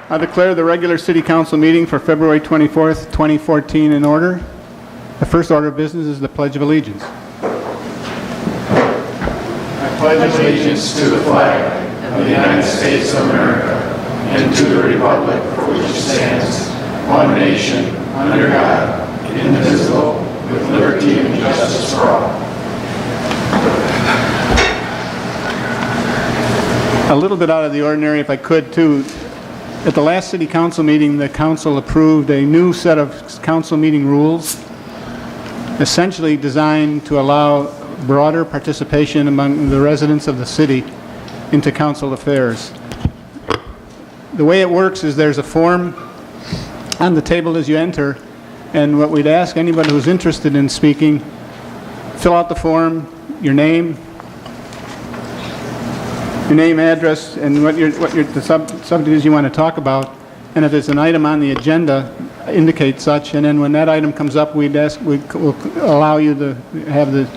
I declare the regular City Council meeting for February 24th, 2014 in order. The first order of business is the Pledge of Allegiance. I pledge allegiance to the flag of the United States of America and to the republic for which it stands, one nation, under God, indivisible, with liberty and justice for all. A little bit out of the ordinary, if I could, too. At the last City Council meeting, the Council approved a new set of council meeting rules, essentially designed to allow broader participation among the residents of the city into council affairs. The way it works is there's a form on the table as you enter, and what we'd ask anybody who's interested in speaking, fill out the form, your name, address, and the subject is you want to talk about, and if there's an item on the agenda, indicate such, and then when that item comes up, we'll allow you to have the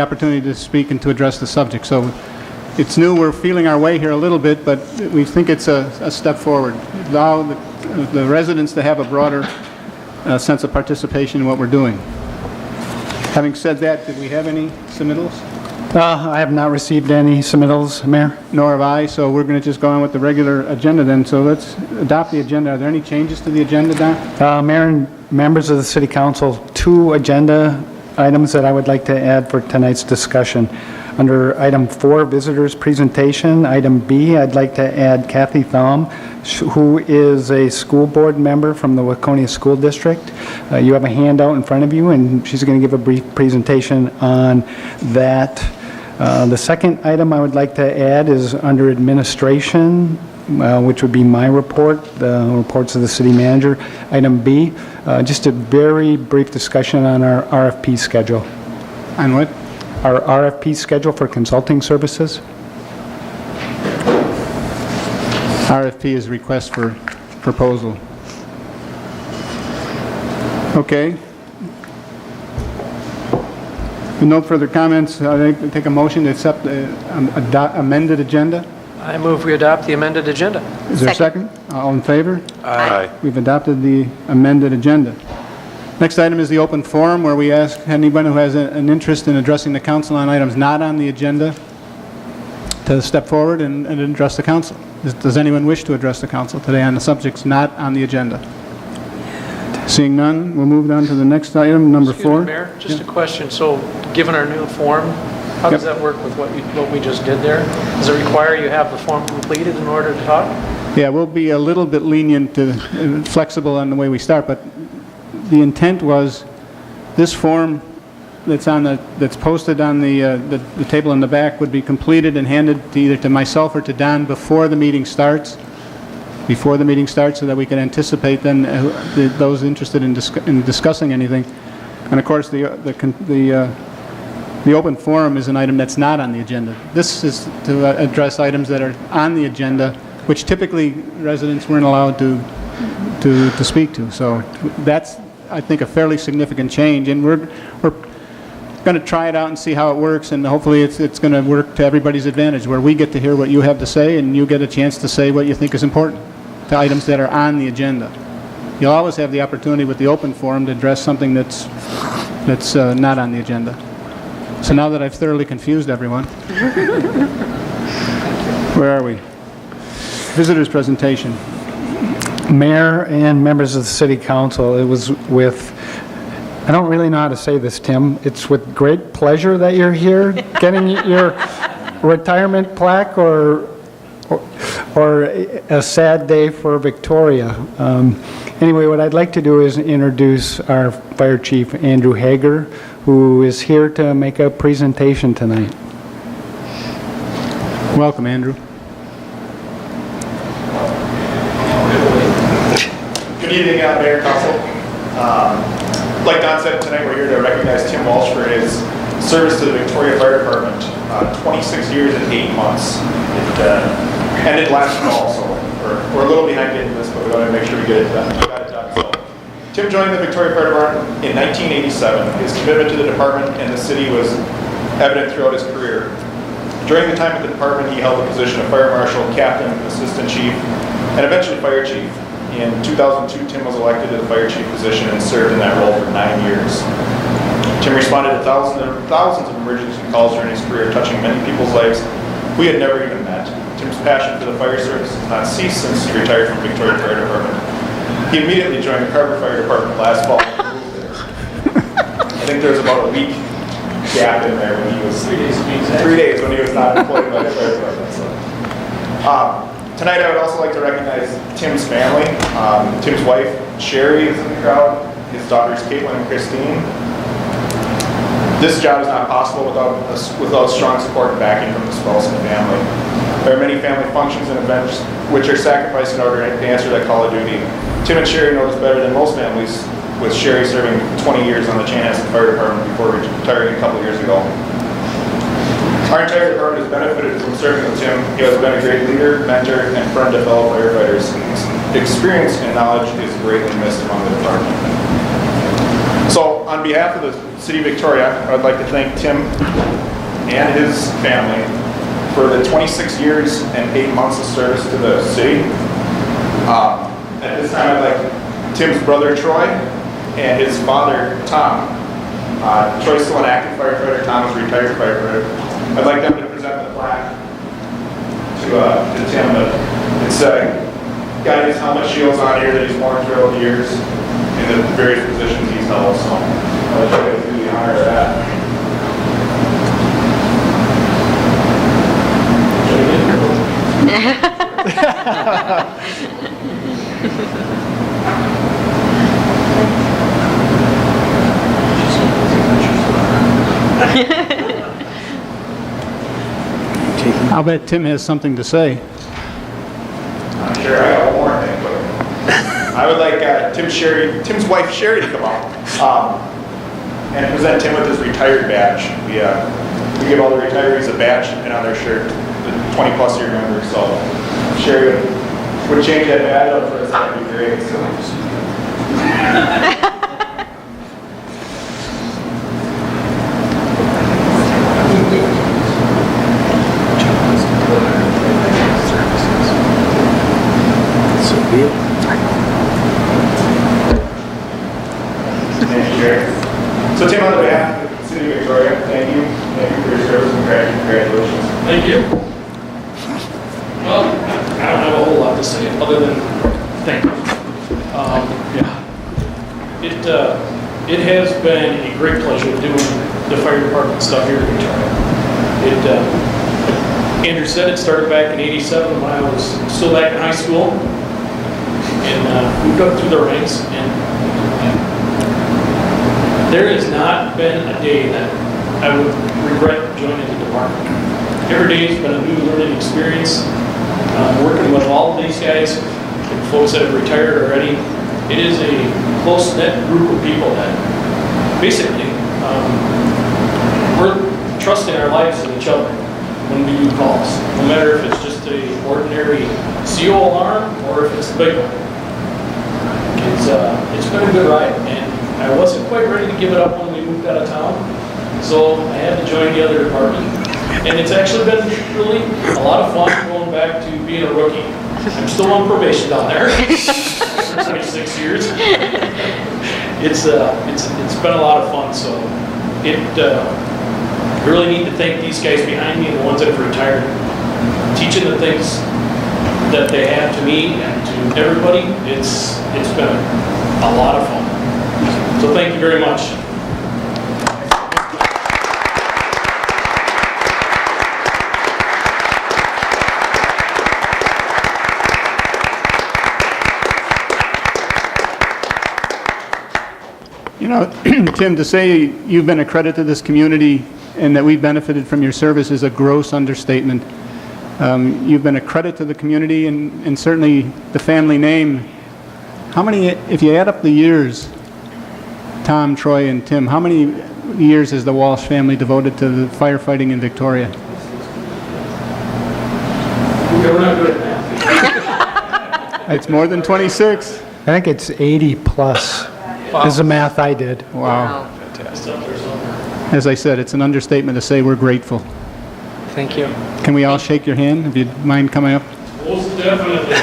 opportunity to speak and to address the subject. So it's new, we're feeling our way here a little bit, but we think it's a step forward. Allow the residents to have a broader sense of participation in what we're doing. Having said that, did we have any submittals? I have not received any submittals, Mayor. Nor have I, so we're going to just go on with the regular agenda then. So let's adopt the agenda. Are there any changes to the agenda, Don? Mayor and members of the City Council, 2 agenda items that I would like to add for tonight's discussion. Under item 4, visitors presentation, item B, I'd like to add Kathy Thom, who is a school board member from the Waconia School District. You have a handout in front of you, and she's going to give a brief presentation on that. The second item I would like to add is under administration, which would be my report, the reports of the city manager. Item B, just a very brief discussion on our RFP schedule. On what? Our RFP schedule for consulting services. RFP is request for proposal. Okay. With no further comments, I'd like to take a motion to accept the amended agenda. I move we adopt the amended agenda. Is there a second? All in favor? Aye. We've adopted the amended agenda. Next item is the open forum, where we ask anyone who has an interest in addressing the council on items not on the agenda to step forward and address the council. Does anyone wish to address the council today on the subjects not on the agenda? Seeing none, we'll move on to the next item, number 4. Excuse me, Mayor, just a question. So, given our new form, how does that work with what we just did there? Does it require you have the form completed in order to talk? Yeah, we'll be a little bit lenient, flexible on the way we start, but the intent was this form that's posted on the table in the back would be completed and handed to either to myself or to Don before the meeting starts, so that we can anticipate then those interested in discussing anything. And of course, the open forum is an item that's not on the agenda. This is to address items that are on the agenda, which typically residents weren't allowed to speak to. So that's, I think, a fairly significant change, and we're going to try it out and see how it works, and hopefully it's going to work to everybody's advantage, where we get to hear what you have to say and you get a chance to say what you think is important to items that are on the agenda. You'll always have the opportunity with the open forum to address something that's not on the agenda. So now that I've thoroughly confused everyone, where are we? Visitors presentation. Mayor and members of the City Council, it was with, I don't really know how to say this, Tim, it's with great pleasure that you're here getting your retirement plaque, or a sad day for Victoria. Anyway, what I'd like to do is introduce our Fire Chief, Andrew Hager, who is here to make a presentation tonight. Welcome, Andrew. Good evening, Mayor, Council. Like Don said, tonight we're here to recognize Tim Walsh for his service to the Victoria Fire Department. 26 years and 8 months. It ended last fall, so we're a little behind getting this, but we want to make sure we get it done. So, Tim joined the Victoria Fire Department in 1987. His commitment to the department and the city was evident throughout his career. During the time at the department, he held the position of Fire Marshal, Captain, Assistant Chief, and eventually fire chief. In 2002, Tim was elected to the fire chief position and served in that role for 9 years. Tim responded to thousands of emergency calls during his career, touching many people's lives we had never even met. Tim's passion for the fire service has not ceased since he retired from Victoria Fire Department. He immediately joined the Carver Fire Department last fall. I think there was about a week gap in there when he was 3 days when he was not employed by the fire department. So. Tonight I would also like to recognize Tim's family. Tim's wife Sherry is in the crowd. His daughters Caitlin and Christine. This job is not possible without strong support and backing from the spouse and family. There are many family functions and events which are sacrificed in order to answer that call of duty. Tim and Sherry know this better than most families, with Sherry serving 20 years on the Chanhassen Fire Department before retiring a couple years ago. Our entire department has benefited from serving with Tim. He has been a great leader, mentor, and friend to fellow firefighters. His experience and knowledge is greatly missed among the department. So, on behalf of the City of Victoria, I would like to thank Tim and his family for the 26 years and 8 months of service to the city. At this time, I'd like Tim's brother Troy and his father Tom. Troy's still an active firefighter. Tom is a retired firefighter. I'd like them to present the plaque to Tim. It's got his helmet shields on here that he's worn throughout the years in the various positions he's held. So I'd like to do the honor of that. I'll bet Tim has something to say. I'm sure I got one more thing, but I would like Tim's wife Sherry to come out and present Tim with his retired badge. We give all the retirees a badge and on their shirt, the 20 plus year members. So Sherry would change that badge up for us. That'd be great. So. So Tim, on behalf of the City of Victoria, thank you. Thank you for your service and congratulations. Thank you. Well, I don't have a whole lot to say other than thank you. It has been a great pleasure doing the fire department stuff here in Victoria. Andrew said it started back in '87 when I was still back in high school and moved up through the ranks. And there has not been a day that I would regret joining the department. Every day has been a new learning experience. Working with all of these guys, folks that have retired already, it is a close-knit group of people that basically we're trusting our lives in each other when we do calls, no matter if it's just an ordinary CO alarm or if it's the big one. It's been a good ride, and I wasn't quite ready to give it up when we moved out of town, so I had to join the other department. And it's actually been really a lot of fun going back to being a rookie. I'm still on probation down there for 26 years. It's been a lot of fun, so I really need to thank these guys behind me and the ones that have retired. Teaching the things that they have to me and to everybody, it's been a lot of fun. So thank you very much. You know, Tim, to say you've been a credit to this community and that we've benefited from your service is a gross understatement. You've been a credit to the community and certainly the family name. How many, if you add up the years, Tom, Troy, and Tim, how many years has the Walsh family devoted to the firefighting in Victoria? We're not good at math. It's more than 26. I think it's 80 plus, is the math I did. Wow. It's up there somewhere. As I said, it's an understatement to say we're grateful. Thank you. Can we all shake your hand, if you'd mind coming up? Most definitely.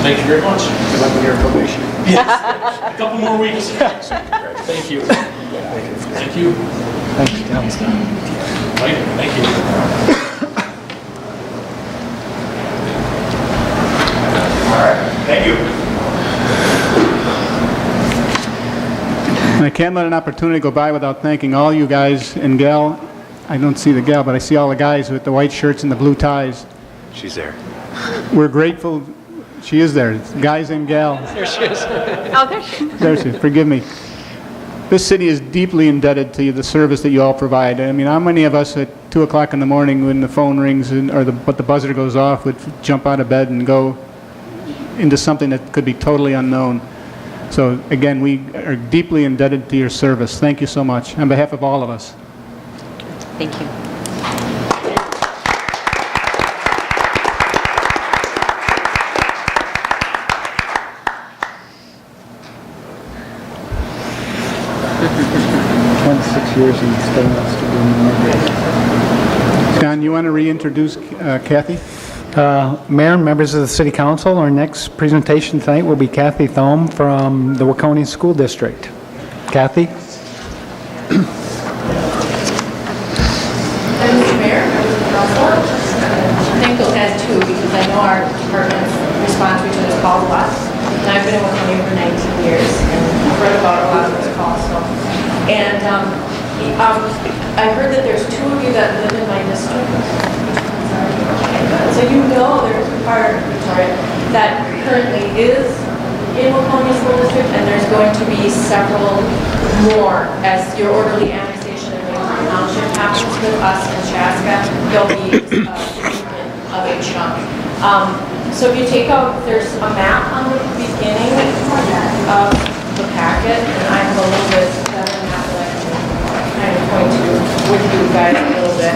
Thank you very much. Good luck with your probation. A couple more weeks. Thank you. Thank you. Thanks, Tim. Mike, thank you. Thank you. And I can't let an opportunity go by without thanking all you guys and gal. I don't see the gal, but I see all the guys with the white shirts and the blue ties. She's there. We're grateful. She is there. Guys and gal. There she is. Oh, there she is. There she is. Forgive me. This city is deeply indebted to the service that you all provide. I mean, how many of us at 2 o'clock in the morning when the phone rings but the buzzer goes off would jump out of bed and go into something that could be totally unknown? So again, we are deeply indebted to your service. Thank you so much on behalf of all of us. Thank you. Years and still wants to do more. John, you want to reintroduce Kathy? Mayor and members of the City Council, our next presentation tonight will be Kathy Thome from the Waconia School District. Kathy? Mr. Mayor, members of the council, I'm thankful as too because I know our department's response to each other's calls a lot. And I've been in Waconia for 19 years and I've read about a lot of those calls. And I heard that there's 2 of you that live in my district. So you know there's a part of Victoria that currently is in Waconia School District, and there's going to be several more as your orderly annexation in Waconia Township happens with us in Chaska. There'll be a significant of a chunk. So if you take out, there's a map on the beginning of the packet, and I have a little bit better map that I can kind of point to with you guys a little bit.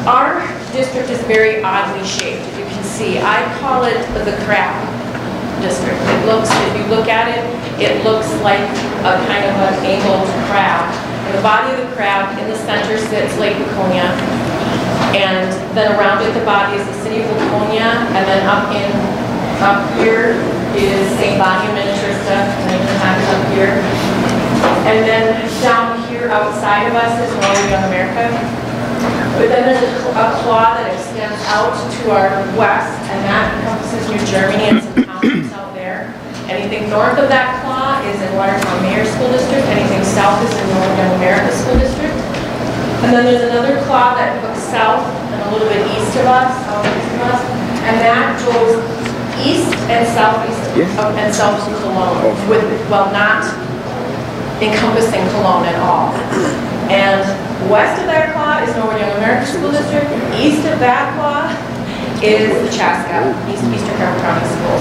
Our district is very oddly shaped, as you can see. I call it the crab district. It looks, if you look at it, it looks like a kind of an angled crab. And the body of the crab, in the center sits Lake Waconia, and then around it, the body is the city of Waconia, and then up here is St. Bonnie Miniature stuff, and up here. And then down here outside of us is Northern Young America. But then there's a claw that extends out to our west, and that encompasses New Germany and some townships out there. Anything north of that claw is in Watertown Mayor School District. Anything south is in Northern Young America School District. And then there's another claw that hooks south and a little bit east of us, and that goes east and southeast and southeast Cologne, not encompassing Cologne at all. And west of that claw is Northern Young America School District. East of that claw is the Chaska, Eastern Carroll County Schools.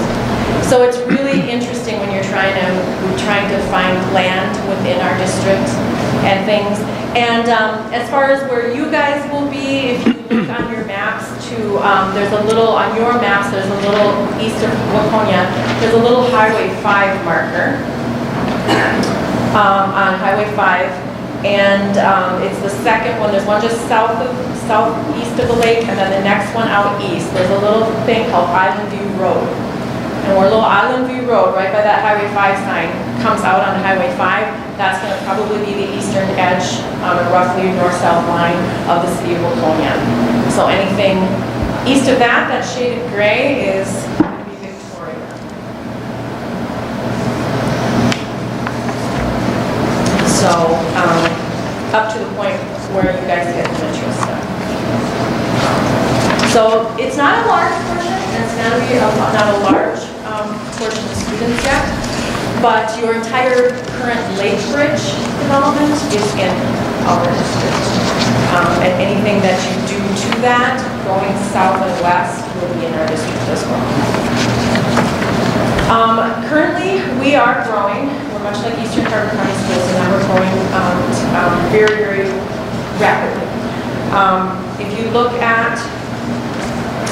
So it's really interesting when we're trying to find land within our district and things. And as far as where you guys will be, if you look on your maps there's a little, on your maps, there's a little east of Waconia, there's a little Highway 5 marker on Highway 5. And it's the second one. There's one just southeast of the lake, and then the next one out east. There's a little thing called Island View Road. And where little Island View Road, right by that Highway 5 sign, comes out on Highway 5, that's going to probably be the eastern edge on a roughly north-south line of the city of Waconia. So anything east of that, that shaded gray, is going to be Victoria. So up to the point where you guys get the interest stuff. So it's not a large portion, and it's not a large portion of students yet, but your entire current Lake Bridge development is in our district. And anything that you do to that, going south and west, will be in our district as well. Currently, we are growing. We're much like Eastern Carver County Schools, and now we're growing very, very rapidly. If you look at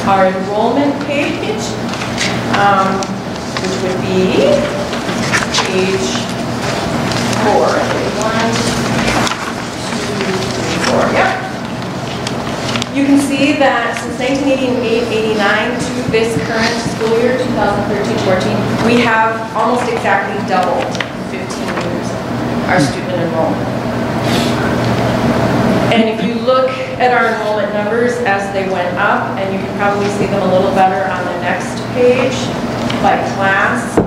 our enrollment page, which would be page 4. 1, 2, 3, 4. Yep. You can see see that since 1989 to this current school year, 2013-14, we have almost exactly doubled 15 years our student enrollment. And if you look at our enrollment numbers as they went up, and you can probably see them a little better on the next page, by class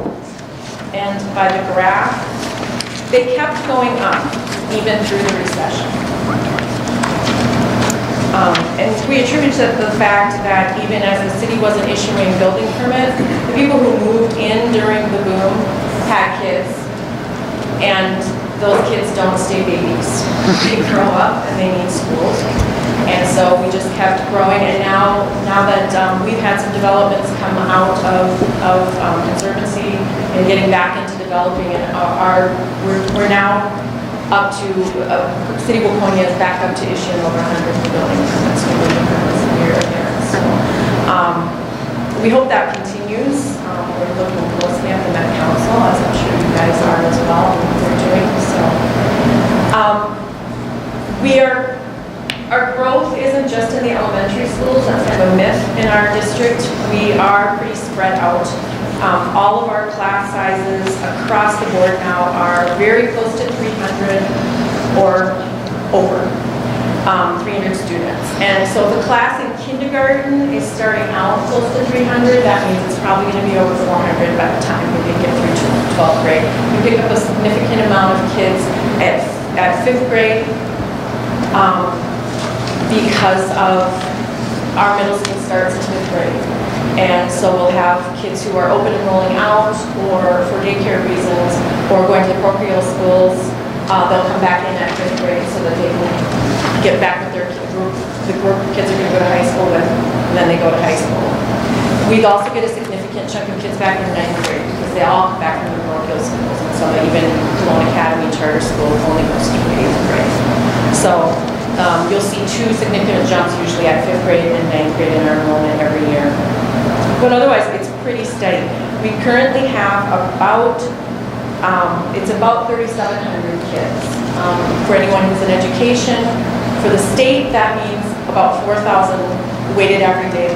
and by the graph, they kept going up even through the recession. And we attribute to the fact that even as the city wasn't issuing building permits, the people who moved in during the boom had kids, and those kids don't stay babies. They grow up and they need schools. And so we just kept growing, and now that we've had some developments come out of Conservancy and getting back into developing, and we're now up to, City of Waconia is back up to issuing over 100 new building permits, new building permits a year there. So we hope that continues. We're looking closely at the Met Council, as I'm sure you guys are as well, and what they're doing. So our growth isn't just in the elementary schools. That's kind of a myth in our district. We are pretty spread out. All of our class sizes across the board now are very close to 300 or over 300 students. And so if the class in kindergarten is starting out close to 300, that means it's probably going to be over 400 by the time we get through to 12th grade. We pick up a significant amount of kids at 5th grade because of our middle school starts in 5th grade. And so we'll have kids who are open and rolling out, or for daycare reasons, or going to the parochial schools. They'll come back in at 5th grade so that they can get back with their group. The group of kids are going to go to high school with, and then they go to high school. We also get a significant chunk of kids back in 9th grade because they all come back from the parochial schools. And so even Cologne Academy Charter School only goes through 8th grade. So you'll see 2 significant jumps usually at 5th grade and 9th grade in our enrollment every year. But otherwise, it's pretty steady. We currently have about, it's about 3,700 kids. For anyone who's in education, for the state, that means about 4,000 weighted average daily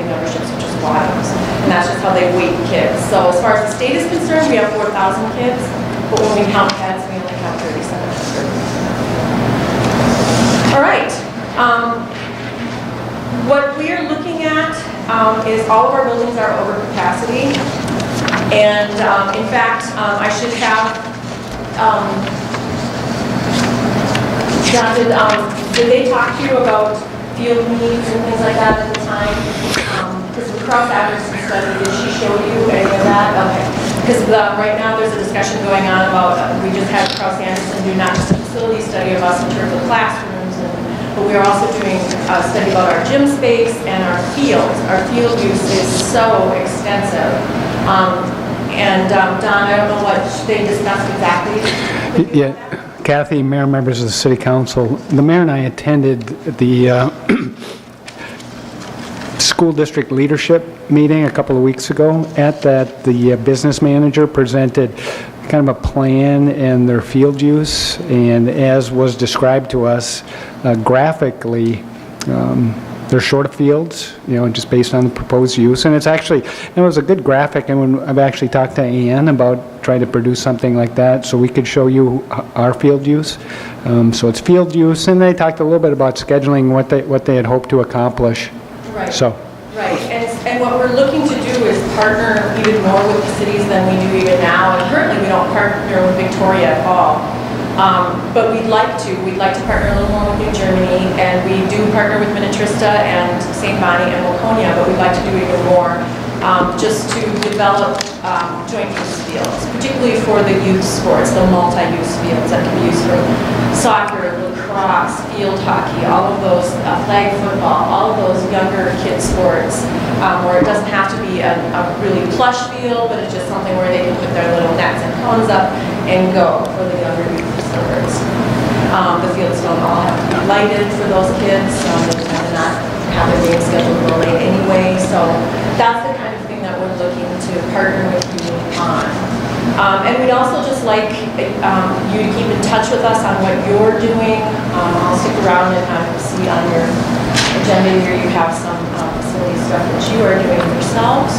memberships, which is wild. And that's just how they weight kids. So as far as the state is concerned, we have 4,000 kids, but when we count heads, we only count 3,700. All right. What we are looking at is all of our buildings are over capacity. And in fact, I should have, John, did they talk to you about field needs and things like that at the time? Because the cross-Anderson study, did she show you any of that? Okay. Because right now there's a discussion going on about, we just had Cross-Anderson do not just a facility study of us in terms of classrooms, but we are also doing a study about our gym space and our fields. Our field use is so extensive. And Don, I don't know what they discussed exactly. Yeah, Kathy, Mayor, members of the City Council, the Mayor and I attended the school district leadership meeting a couple of weeks ago. At that, the business manager presented kind of a plan and their field use, and as was described to us graphically, they're short of fields, just based on the proposed use. And it's actually, it was a good graphic, and when I've actually talked to Ann about trying to produce something like that so we could show you our field use. So it's field use, and they talked a little bit about scheduling what they had hoped to accomplish. Right. So. Right, and what we're looking to do is partner even more with the cities than we do even now. And currently we don't partner with Victoria at all. But we'd like to partner a little more with New Germany, and we do partner with Minnetrista and St. Bonnie and Waconia, but we'd like to do even more just to develop joint use fields, particularly for the youth sports, the multi-use fields that can be used for soccer, lacrosse, field hockey, all of those, flag football, all of those younger kid sports, where it doesn't have to be a really plush field, but it's just something where they can put their little nets and cones up and go for the younger youth sports. The fields don't all have to be lighted for those kids, they just have to not have their game scheduled real late anyway, so that's the kind of thing that we're looking to partner with you on. And we'd also just like you to keep in touch with us on what you're doing. I'll stick around and see on your agenda here, you have some facility stuff that you are doing yourselves.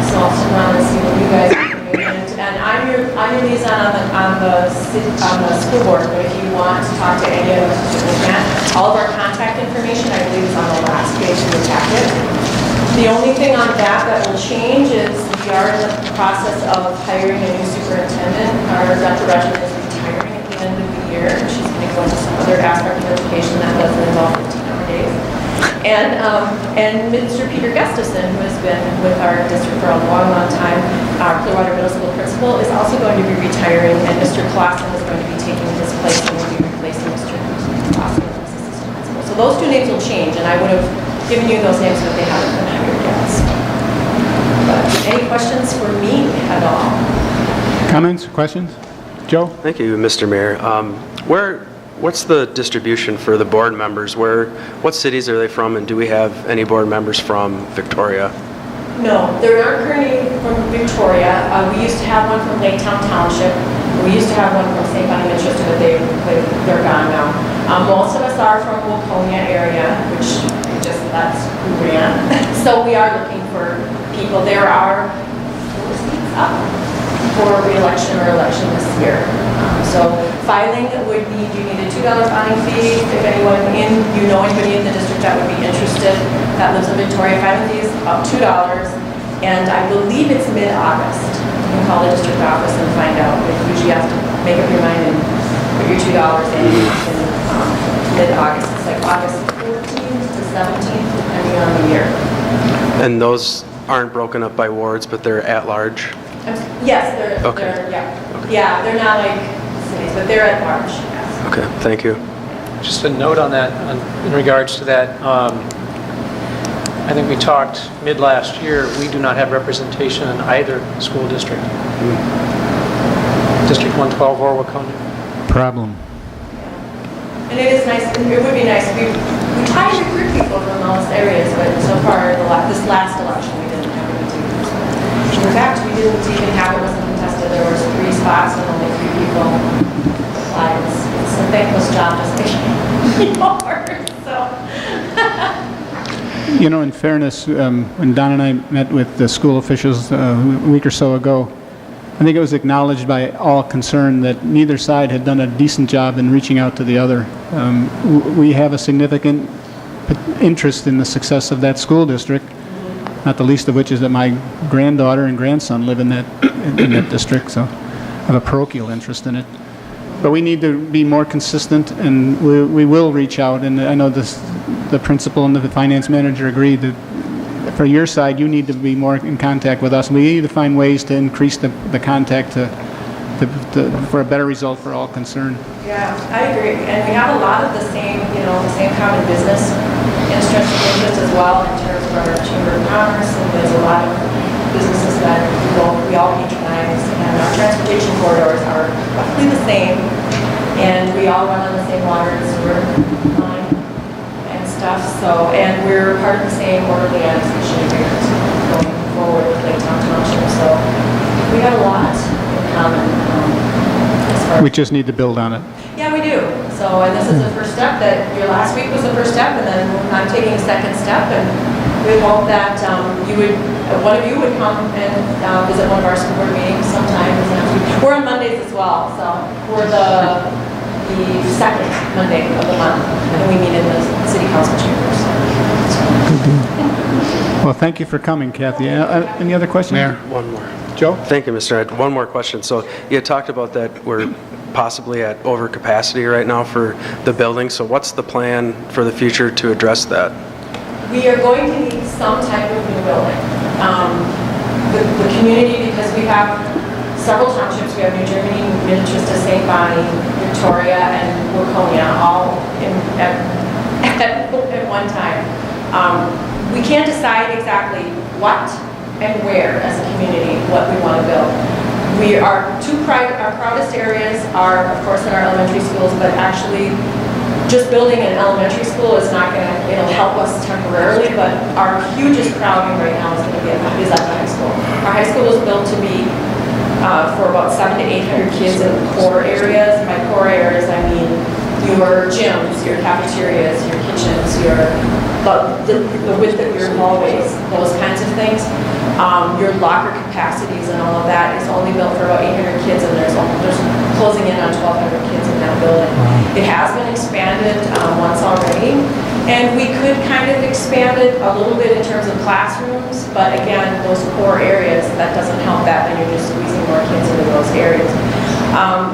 So I'll sit around and see what you guys are doing. And I'm your liaison on the school board, but if you want to talk to any of us, you certainly can. All of our contact information, I believe, is on the last page of the packet. The only thing on that will change is we are in the process of hiring a new superintendent. Our Dr. Regiment is retiring at the end of the year. She's going to go into some other aspect of education that doesn't involve 15-hour days. And Mr. Peter Gustafson, who has been with our district for a long, long time, our Clearwater Middle School principal, is also going to be retiring, and Mr. Clausen is going to be taking his place and will be replacing Mr. Clausen as assistant principal. So those two names will change, and I would have given you those names, but they haven't been hired yet. So. But any questions for me at all? Comments, questions? Joe? Thank you, Mr. Mayor. What's the distribution for the board members? What cities are they from, and do we have any board members from Victoria? No, there aren't currently from Victoria. We used to have one from Laketown Township. We used to have one from St. Bonaventure, but they're gone now. Most of us are from Waconia area, which that's who we ran. So we are looking for people. There are 4 seats up for re-election or election this year. So filing would be, you need a $2 filing fee. If anyone anybody in the district that would be interested that lives in Victoria, filing fee is about $2. And I believe it's mid-August. You can call the district office and find out. You usually have to make up your mind and put your $2 in mid-August. It's like August 14th to 17th, depending on the year. And those aren't broken up by wards, but they're at large? Yes, they're Okay. yeah, they're not like cities, but they're at large, yes. Okay, thank you. Just a note on that, in regards to that, I think we talked mid-last year, we do not have representation in either school district. District 112 or Waconia. Problem. And it is nice, it would be nice, we try to recruit people from those areas, but so far, this last election, we didn't have any teams. In fact, we didn't even have, it wasn't contested, there was 3 spots and only 3 people applied. It's a thankless job just getting yours, so. You know, in fairness, when Don and I met with the school officials a week or so ago, I think it was acknowledged by all concerned that neither side had done a decent job in reaching out to the other. We have a significant interest in the success of that school district, not the least of which is that my granddaughter and grandson live in that district, so I have a parochial interest in it. But we need to be more consistent, and we will reach out, and I know the principal and the finance manager agreed that for your side, you need to be more in contact with us. We need to find ways to increase the contact for a better result for all concerned. Yeah, I agree. And we have a lot of the same common business interest as well in terms of our Chamber of Commerce, and there's a lot of businesses that we all patronize, and our transportation corridors are roughly the same, and we all run on the same water and sewer line and stuff, so, and we're part of the same orderly annexation agreement going forward with Laketown Township, so we have a lot in common as far as. We just need to build on it. Yeah, we do. So, and this is the first step, that your last week was the first step, and then I'm taking a second step, and we hope that one of you would come and visit one of our school board meetings sometime this next week. We're on Mondays as well, so we're the second Monday of the month, and we meet in the city council chambers. Well, thank you for coming, Kathy. Any other questions? Mayor. One more. Joe? Thank you, Mr. Ed. One more question. So you had talked about that we're possibly at overcapacity right now for the building. So what's the plan for the future to address that? We are going to need some type of new building. The community, because we have several townships, we have New Germany, Minnetrista, St. Bonnie, Victoria, and Waconia, all at one time. We can't decide exactly what and where as a community, what we want to build. Our proudest areas are, of course, in our elementary schools, but actually just building an elementary school is not going to, it'll help us temporarily, but our hugest crowding right now is going to be at the high school. Our high school was built to be for about 700 to 800 kids in core areas. By core areas, I mean your gyms, your cafeterias, your kitchens, the width of your hallways, those kinds of things. Your locker capacities and all of that is only built for about 800 kids, and there's closing in on 1,200 kids in that building. It has been expanded once already, and we could kind of expand it a little bit in terms of classrooms, but again, those core areas, that doesn't help that, then you're just squeezing more kids into those areas.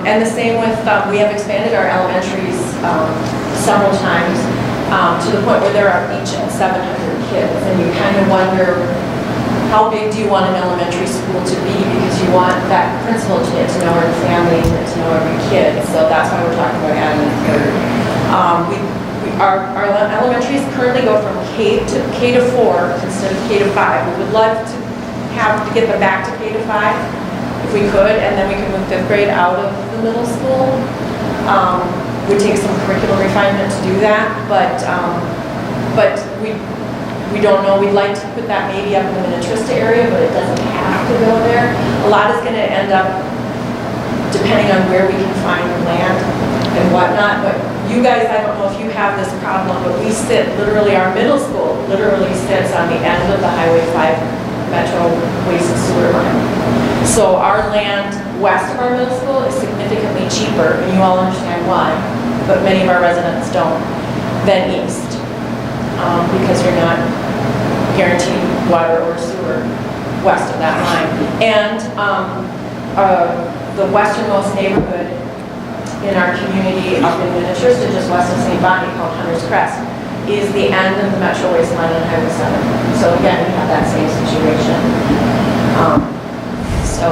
And the same with, we have expanded our elementaries several times to the point where there are each 700 kids, and you kind of wonder, how big do you want an elementary school to be? Because you want that principal to get to know every family and get to know every kid. So that's why we're talking about adding a third. Our elementaries currently go from K to 4 instead of K to 5. We would love to get them back to K to 5 if we could, and then we could move 5th grade out of the middle school. Would take some curriculum refinement to do that, but we don't know. We'd like to put that maybe up in the Minnetrista area, but it doesn't have to go there. A lot is going to end up depending on where we can find the land and whatnot. But you guys, I don't know if you have this problem, but we sit literally, our middle school literally sits on the end of the Highway 5 Metro Waste and Sewer line. So our land west of our middle school is significantly cheaper, and you all understand why, but many of our residents don't, than east. Because you're not guaranteed water or sewer west of that line. And the westernmost neighborhood in our community up in Minnetrista, just west of St. Bonnie, called Hunter's Crest, is the end of the Metro Waste line on Highway 7. So again, we have that same situation. So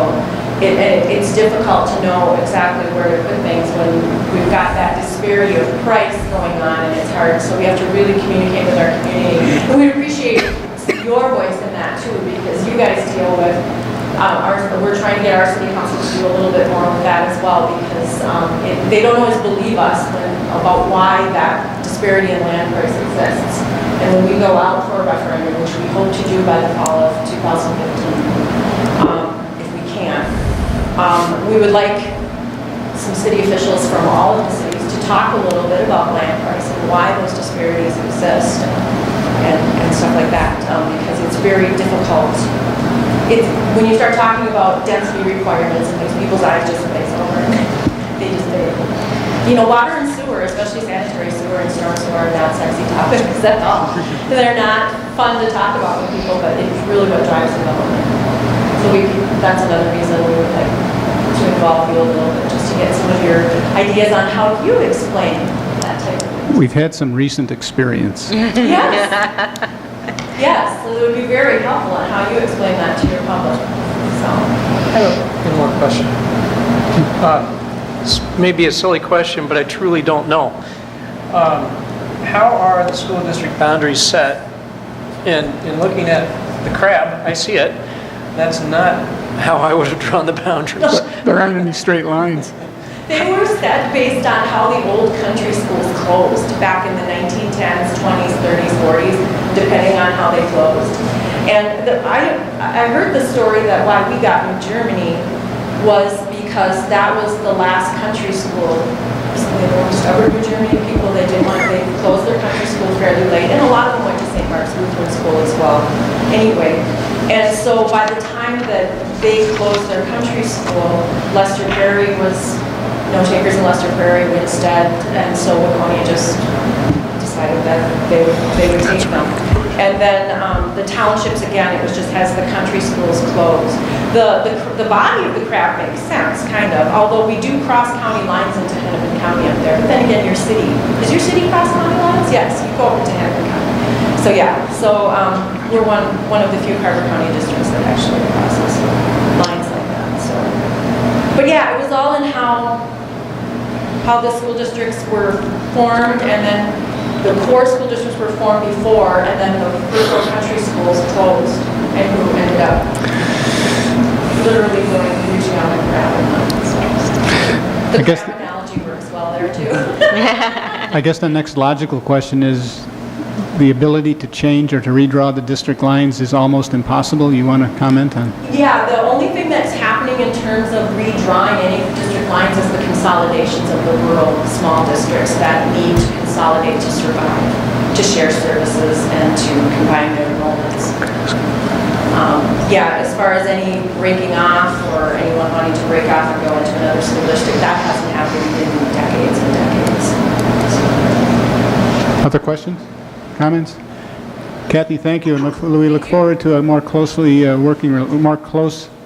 it's difficult to know exactly where to put things when we've got that disparity of price going on, and it's hard. So we have to really communicate with our community. And we appreciate your voice in that too, because you guys deal with we're trying to get our city council to do a little bit more with that as well, because they don't always believe us about why that disparity in land price exists. And when we go out for a referendum, which we hope to do by the fall of 2015, if we can, we would like some city officials from all of the cities to talk a little bit about land price and why those disparities exist and stuff like that, because it's very difficult. When you start talking about density requirements and things, people's eyes just glaze over. They just do. You know, water and sewer, especially sanitary sewer and storm sewer, are not sexy topics at all. They're not fun to talk about with people, but it's really what drives development. So that's another reason we would like to involve you a little bit, just to get some of your ideas on how you explain that type of thing. We've had some recent experience. Yes. Yes, so it would be very helpful on how you explain that to your public. So, I have one more question. This may be a silly question, but I truly don't know. How are the school district boundaries set? In looking at the crab, I see it. That's not how I would have drawn the boundaries. There aren't any straight lines. they were set based on how the old country schools closed back in the 1910s, 20s, 30s, 40s, depending on how they closed. And I heard the story that why we got New Germany was because that was the last country school. So they discovered New Germany people, they closed their country school fairly late, and a lot of them went to St. Mark's Lutheran School as well. Anyway, and so by the time that they closed their country school, Lester Prairie was, no takers in Lester Prairie, Winstead, and so Waconia just decided that they would take them. And then the townships, again, it was just as the country schools closed. The body of the crap makes sense, kind of, although we do cross county lines into Hennepin County up there. But then again, your city, does your city cross county lines? Yes, you go over to Hennepin County. So yeah, so we're one of the few Carver County districts that actually crosses lines like that. So, but yeah, it was all in how the school districts were formed, and then the core school districts were formed before, and then the rural country schools closed, and who ended up literally going reaching out and grabbing them. So the crab analogy works well there too. I guess the next logical question is, the ability to change or to redraw the district lines is almost impossible. You want to comment on? Yeah, the only thing that's happening in terms of redrawing any district lines as the consolidations of the rural small districts that need to consolidate to survive, to share services and to combine their enrollments. Yeah, as far as any breaking off or anyone wanting to break off and go into another school district, that hasn't happened in decades and decades. Other questions, comments? Kathy, thank you, and we look forward to a more close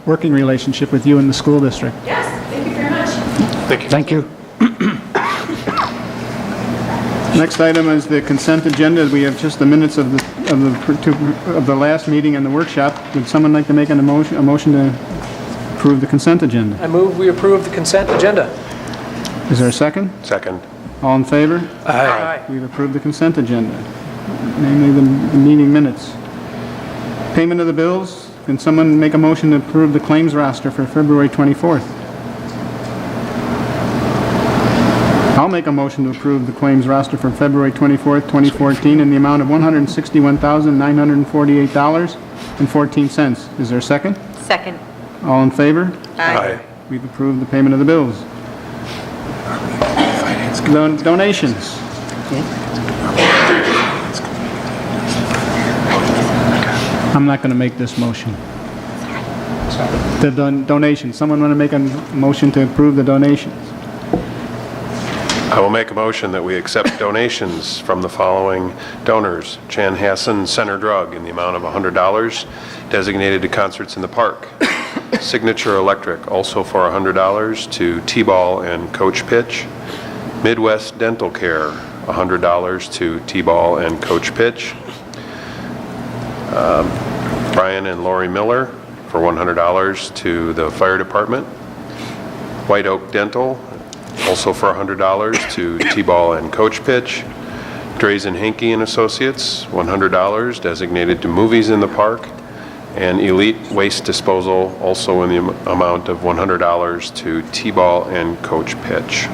working relationship with you and the school district. Yes, thank you very much. Thank you. Next item is the consent agenda. We have just the minutes of the last meeting and the workshop. Would someone like to make a motion to approve the consent agenda? I move we approve the consent agenda. Is there a second? Second. All in favor? Aye. We've approved the consent agenda, namely the meeting minutes. Payment of the bills. Can someone make a motion to approve the claims roster for February 24th? I'll make a motion to approve the claims roster for February 24th, 2014 in the amount of $161,948.14. Is there a second? Second. All in favor? Aye. We've approved the payment of the bills. Donations. I'm not going to make this motion. The donations. Someone want to make a motion to approve the donations? I will make a motion that we accept donations from the following donors. Chanhassen Center Drug in the amount of $100 designated to Concerts in the Park. Signature Electric also for $100 to T-Ball and Coach Pitch. Midwest Dental Care $100 to T-Ball and Coach Pitch. Brian and Lori Miller for $100 to the Fire Department. White Oak Dental also for $100 to T-Ball and Coach Pitch. Drazen Hinkie and Associates, $100 designated to Movies in the Park. And Elite Waste Disposal, also in the amount of $100 to T-Ball and Coach Pitch.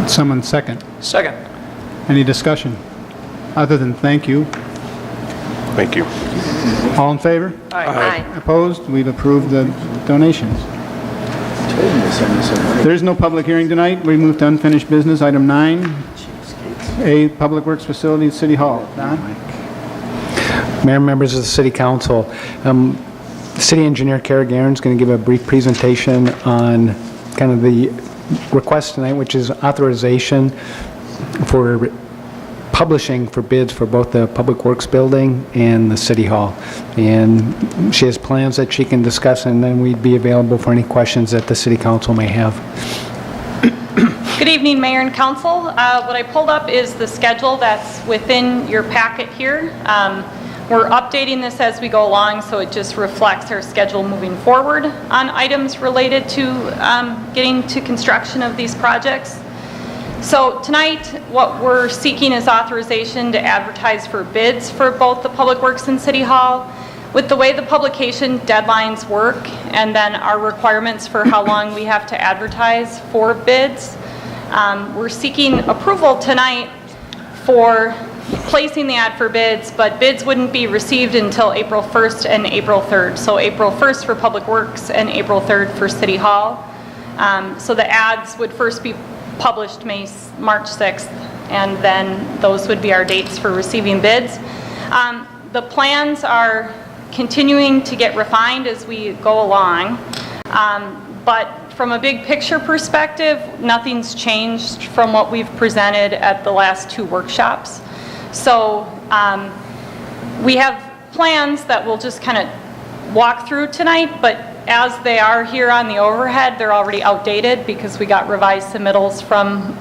Someone second. Second. Any discussion? Other than thank you. Thank you. All in favor? Aye. Opposed? We've approved the donations. There is no public hearing tonight. We move to unfinished business. Item 9, A, Public Works Facility at City Hall. Don? Mayor, members of the City Council, City Engineer Kara Guerin is going to give a brief presentation on kind of the request tonight, which is authorization for publishing for bids for both the Public Works Building and the City Hall. And she has plans that she can discuss, and then we'd be available for any questions that the City Council may have. Good evening, Mayor and Council. What I pulled up is the schedule that's within your packet here. We're updating this as we go along, so it just reflects our schedule moving forward on items related to getting to construction of these projects. So tonight, what we're seeking is authorization to advertise for bids for both the Public Works and City Hall. With the way the publication deadlines work and then our requirements for how long we have to advertise for bids, we're seeking approval tonight for placing the ad for bids, but bids wouldn't be received until April 1st and April 3rd. So April 1st for Public Works and April 3rd for City Hall. So the ads would first be published March 6th, and then those would be our dates for receiving bids. The plans are continuing to get refined as we go along, but from a big picture perspective, nothing's changed from what we've presented at the last 2 workshops. So we have plans that we'll just kind of walk through tonight, but as they are here on the overhead, they're already outdated because we got revised submittals from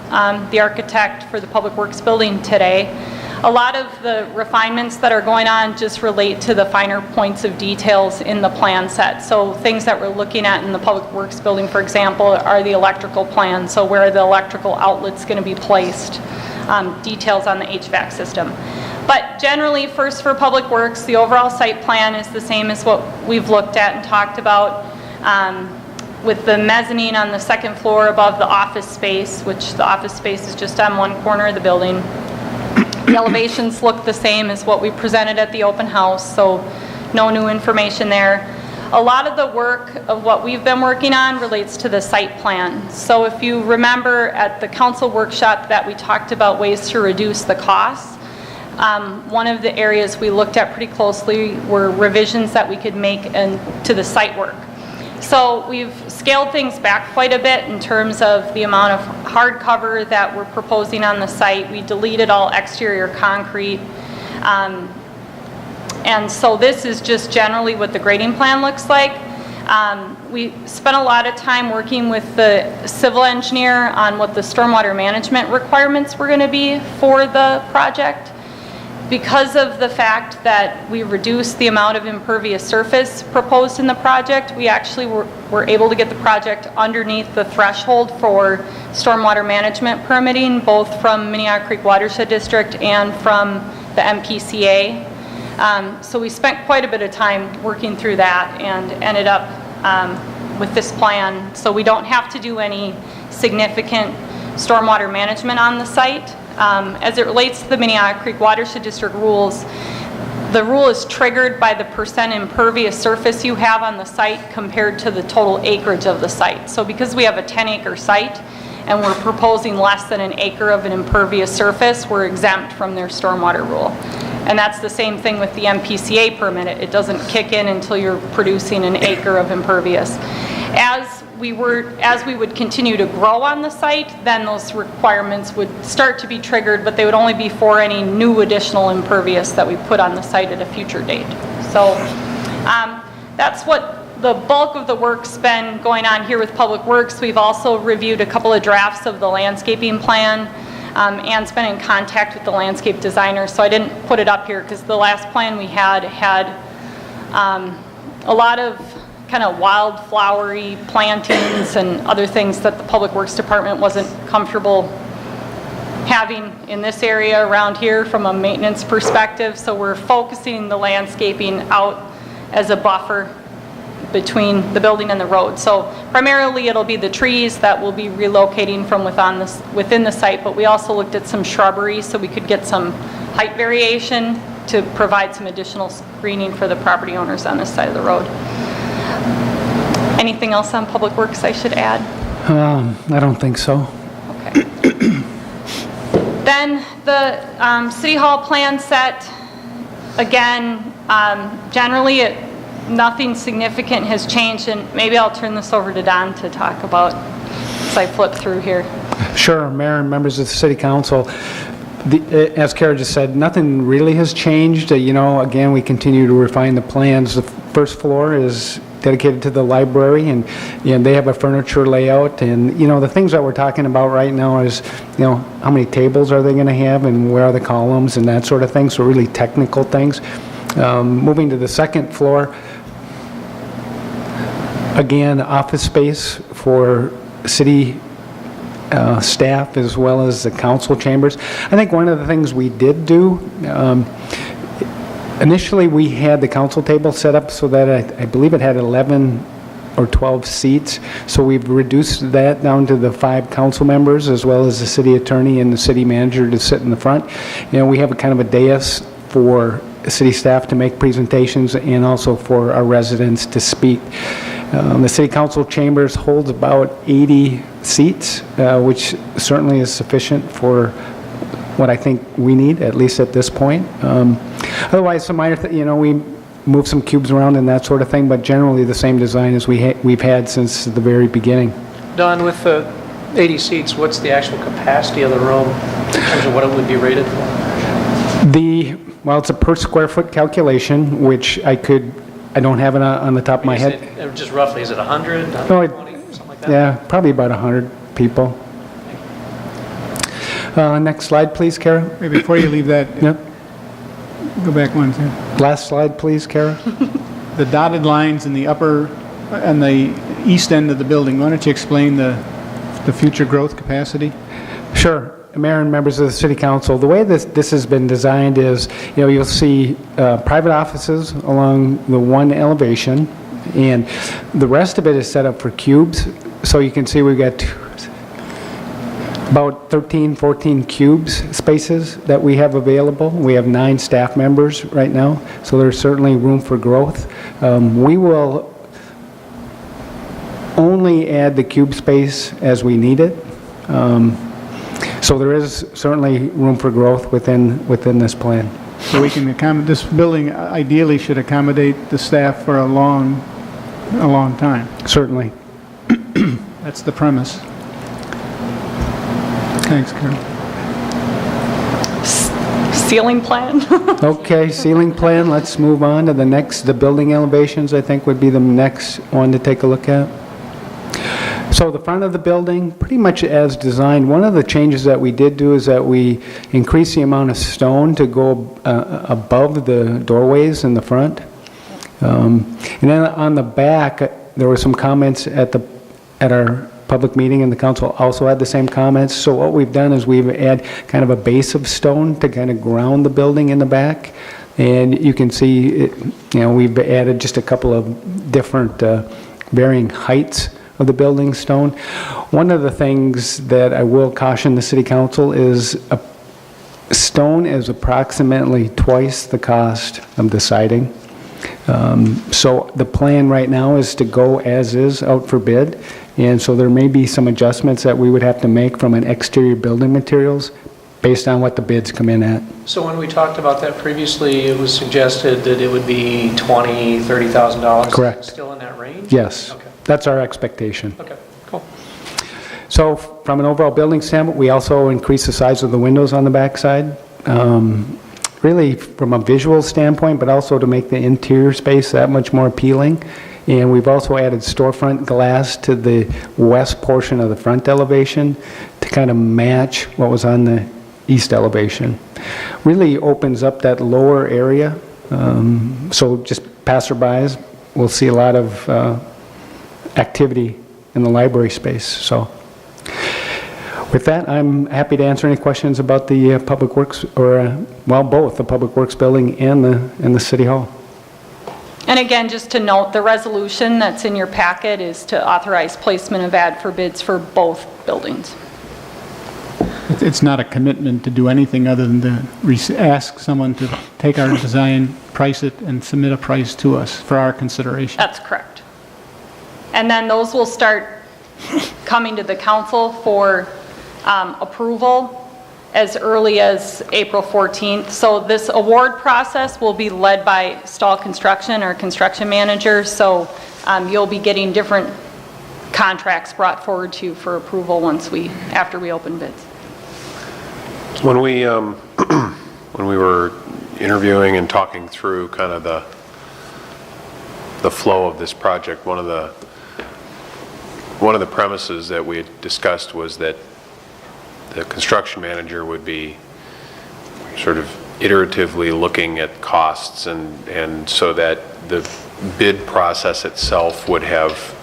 the architect for the Public Works Building today. A lot of the refinements that are going on just relate to the finer points of details in the plan set. So things that we're looking at in the Public Works Building, for example, are the electrical plans. So where are the electrical outlets going to be placed? Details on the HVAC system. But generally, first for Public Works, the overall site plan is the same as what we've looked at and talked about, with the mezzanine on the 2nd floor above the office space, which the office space is just on one corner of the building. The elevations look the same as what we presented at the open house, so no new information there. A lot of the work of what we've been working on relates to the site plan. So if you remember at the council workshop that we talked about ways to reduce the costs, one of the areas we looked at pretty closely were revisions that we could make to the site work. So we've scaled things back quite a bit in terms of the amount of hardcover that we're proposing on the site. We deleted all exterior concrete. And so this is just generally what the grading plan looks like. We spent a lot of time working with the civil engineer on what the stormwater management requirements were going to be for the project. Because of the fact that we reduced the amount of impervious surface proposed in the project, we actually were able to get the project underneath the threshold for stormwater management permitting, both from Minnehaha Creek Watershed District and from the MPCA. So we spent quite a bit of time working through that and ended up with this plan. So we don't have to do any significant stormwater management on the site. As it relates to the Minnehaha Creek Watershed District rules, the rule is triggered by the percent impervious surface you have on the site compared to the total acreage of the site. So because we have a 10-acre site and we're proposing less than an acre of an impervious surface, we're exempt from their stormwater rule. And that's the same thing with the MPCA permit. It doesn't kick in until you're producing an acre of impervious. As we would continue to grow on the site, then those requirements would start to be triggered, but they would only be for any new additional impervious that we put on the site at a future date. So that's what the bulk of the work's been going on here with Public Works. We've also reviewed a couple of drafts of the landscaping plan. Ann's been in contact with the landscape designer, so I didn't put it up here because the last plan we had a lot of kind of wild flowery plantings and other things that the Public Works Department wasn't comfortable having in this area around here from a maintenance perspective. So we're focusing the landscaping out as a buffer between the building and the road. So primarily it'll be the trees that will be relocating from within the site, but we also looked at some shrubbery so we could get some height variation to provide some additional screening for the property owners on this side of the road. Anything else on Public Works I should add? I don't think so. Okay. Then the City Hall plan set, again, generally nothing significant has changed, and maybe I'll turn this over to Don to talk about as I flip through here. Sure, Mayor and members of the City Council. As Kara just said, nothing really has changed. Again, we continue to refine the plans. The first floor is dedicated to the library, and they have a furniture layout. And the things that we're talking about right now is how many tables are they going to have, and where are the columns, and that sort of thing. So really technical things. Moving to the second floor, again, office space for city staff as well as the council chambers. I think one of the things we did do, initially we had the council table set up so that I believe it had 11 or 12 seats. So we've reduced that down to the 5 council members as well as the city attorney and the city manager to sit in the front. We have a kind of a dais for city staff to make presentations and also for our residents to speak. The city council chambers holds about 80 seats, which certainly is sufficient for what I think we need, at least at this point. Otherwise, some minor, we move some cubes around and that sort of thing, but generally the same design as we've had since the very beginning. Don, with the 80 seats, what's the actual capacity of the room in terms of what it would be rated for? Well, it's a per square foot calculation, which I don't have it on the top of my head. Just roughly, is it 100, 120, something like that? Yeah, probably about 100 people. Next slide, please, Kara. Wait, before you leave that, Yep. go back one. Last slide, please, Kara. The dotted lines in the upper and the east end of the building, why don't you explain the future growth capacity? Sure. Mayor and members of the City Council, the way this has been designed is, you'll see private offices along the one elevation, and the rest of it is set up for cubes. So you can see we've got about 13, 14 cubes spaces that we have available. We have 9 staff members right now, so there's certainly room for growth. We will only add the cube space as we need it. So there is certainly room for growth within this plan. So we can accommodate, this building ideally should accommodate the staff for a long time. Certainly. That's the premise. Thanks, Carol. Ceiling plan? Okay, ceiling plan, let's move on to the next. The building elevations, I think, would be the next one to take a look at. So the front of the building, pretty much as designed. One of the changes that we did do is that we increased the amount of stone to go above the doorways in the front. And then on the back, there were some comments at our public meeting, and the council also had the same comments. So what we've done is we've added kind of a base of stone to kind of ground the building in the back. And you can see, we've added just a couple of different varying heights of the building stone. One of the things that I will caution the city council is a stone is approximately twice the cost of the siding. So the plan right now is to go as is out for bid, and so there may be some adjustments that we would have to make from an exterior building materials based on what the bids come in at. So when we talked about that previously, it was suggested that it would be $20,000, $30,000? Correct. Still in that range? Yes, Okay. that's our expectation. Okay, cool. So from an overall building standpoint, we also increased the size of the windows on the backside. Really from a visual standpoint, but also to make the interior space that much more appealing. And we've also added storefront glass to the west portion of the front elevation to kind of match what was on the east elevation. Really opens up that lower area, so just passerbys will see a lot of activity in the library space. So with that, I'm happy to answer any questions about the Public Works, or both the Public Works building and the City Hall. And again, just to note, the resolution that's in your packet is to authorize placement of ad for bids for both buildings. It's not a commitment to do anything other than to ask someone to take our design, price it, and submit a price to us for our consideration. That's correct. And then those will start coming to the council for approval as early as April 14th. So this award process will be led by Stahl Construction, our construction manager. So you'll be getting different contracts brought forward to you for approval after we open bids. When we when we were interviewing and talking through kind of the flow of this project, one of the premises that we had discussed was that the construction manager would be sort of iteratively looking at costs, and so that the bid process itself would have,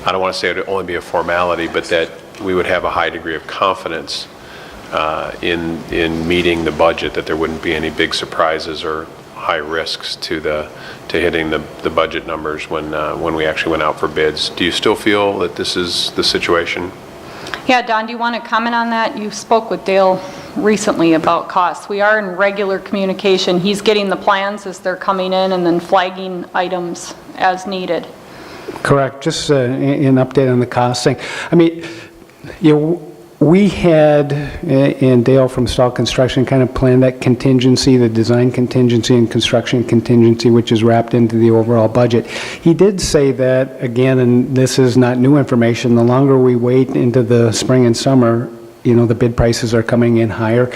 I don't want to say it would only be a formality, but that we would have a high degree of confidence in meeting the budget, that there wouldn't be any big surprises or high risks to hitting the budget numbers when we actually went out for bids. Do you still feel that this is the situation? Yeah, Don, do you want to comment on that? You spoke with Dale recently about costs. We are in regular communication. He's getting the plans as they're coming in and then flagging items as needed. Correct. Just an update on the costing. I mean, we had, and Dale from Stahl Construction kind of planned that contingency, the design contingency and construction contingency, which is wrapped into the overall budget. He did say that, again, and this is not new information, the longer we wait into the spring and summer, the bid prices are coming in higher.